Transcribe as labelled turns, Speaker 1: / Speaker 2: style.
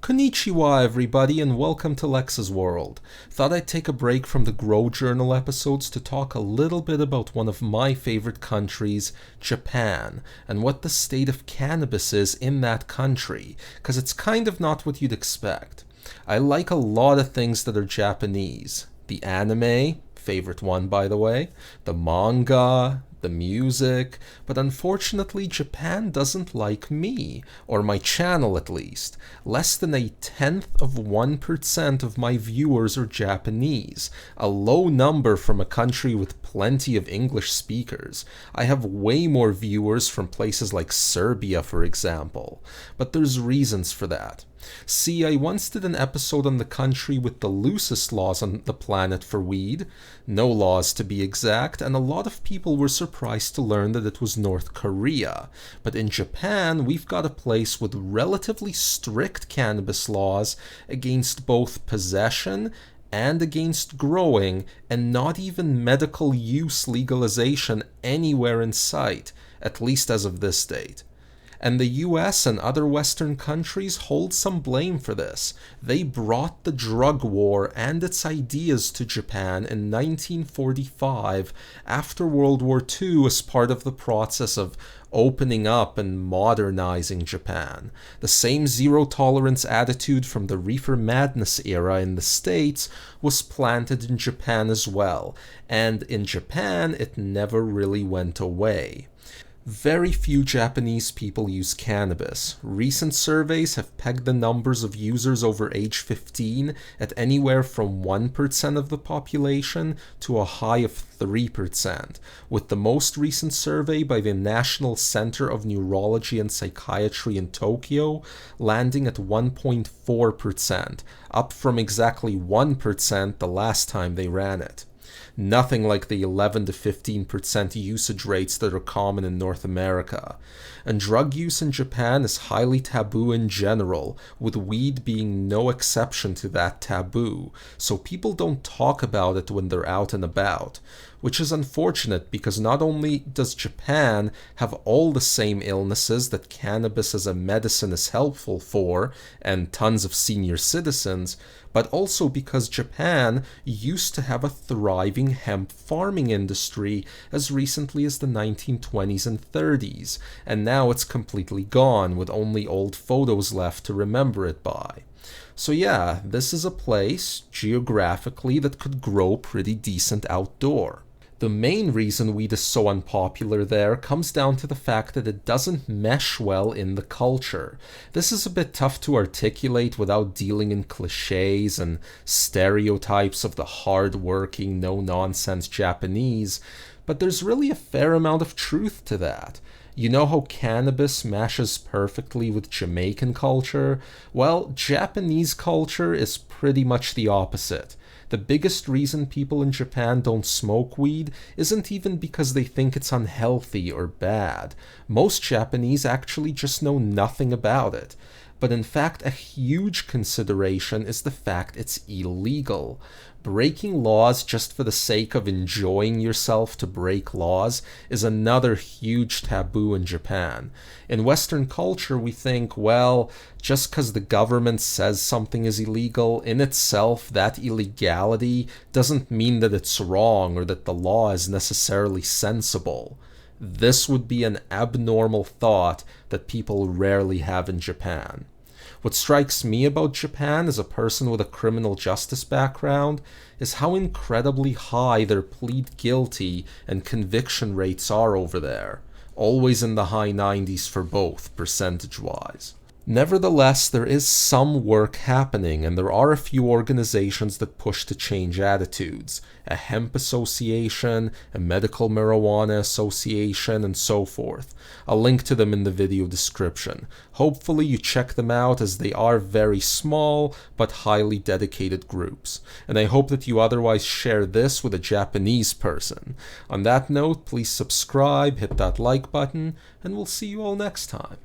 Speaker 1: Konnichiwa everybody and welcome to Lex's World. Thought I'd take a break from the Grow Journal episodes to talk a little bit about one of my favorite countries, Japan, and what the state of cannabis is in that country, cause it's kind of not what you'd expect. I like a lot of things that are Japanese. The anime, favorite one by the way, the manga, the music, but unfortunately Japan doesn't like me, or my channel at least. Less than 0.1% of my viewers are Japanese, a low number from a country with plenty of English speakers. I have way more viewers from places like Serbia, for example, but there's reasons for that. See, I once did an episode on the country with the loosest laws on the planet for weed, no laws to be exact, and a lot of people were surprised to learn that it was North Korea. But in Japan, we've got a place with relatively strict cannabis laws against both possession and against growing, and not even medical use legalization anywhere in sight, at least as of this date. And the US and other Western countries hold some blame for this. They brought the drug war and its ideas to Japan in 1945 after World War II as part of the process of opening up and modernizing Japan. The same zero-tolerance attitude from the reefer madness era in the States was planted in Japan as well, and in Japan it never really went away. Very few Japanese people use cannabis. Recent surveys have pegged the numbers of users over age 15 at anywhere from 1% of the population to a high of 3%, with the most recent survey by the National Center of Neurology and Psychiatry in Tokyo landing at 1.4%, up from exactly 1% the last time they ran it. Nothing like the 11 to 15% usage rates that are common in North America. And drug use in Japan is highly taboo in general, with weed being no exception to that taboo, so people don't talk about it when they're out and about. Which is unfortunate because not only does Japan have all the same illnesses that cannabis as a medicine is helpful for, and tons of senior citizens, but also because Japan used to have a thriving hemp farming industry as recently as the 1920s and 30s, and now it's completely gone with only old photos left to remember it by. So yeah, this is a place, geographically, that could grow pretty decent outdoor. The main reason weed is so unpopular there comes down to the fact that it doesn't mesh well in the culture. This is a bit tough to articulate without dealing in cliches and stereotypes of the hard-working, no-nonsense Japanese, but there's really a fair amount of truth to that. You know how cannabis meshes perfectly with Jamaican culture? Well, Japanese culture is pretty much the opposite. The biggest reason people in Japan don't smoke weed isn't even because they think it's unhealthy or bad. Most Japanese actually just know nothing about it. But in fact, a huge consideration is the fact it's illegal. Breaking laws just for the sake of enjoying yourself to break laws is another huge taboo in Japan. In Western culture, we think, well, just because the government says something is illegal, in itself, that illegality doesn't mean that it's wrong or that the law is necessarily sensible. This would be an abnormal thought that people rarely have in Japan. What strikes me about Japan as a person with a criminal justice background is how incredibly high their plead guilty and conviction rates are over there, always in the high 90s for both, percentage-wise. Nevertheless, there is some work happening, and there are a few organizations that push to change attitudes. A hemp association, a medical marijuana association, and so forth. I'll link to them in the video description. Hopefully you check them out as they are very small but highly dedicated groups. And I hope that you otherwise share this with a Japanese person. On that note, please subscribe, hit that like button, and we'll see you all next time.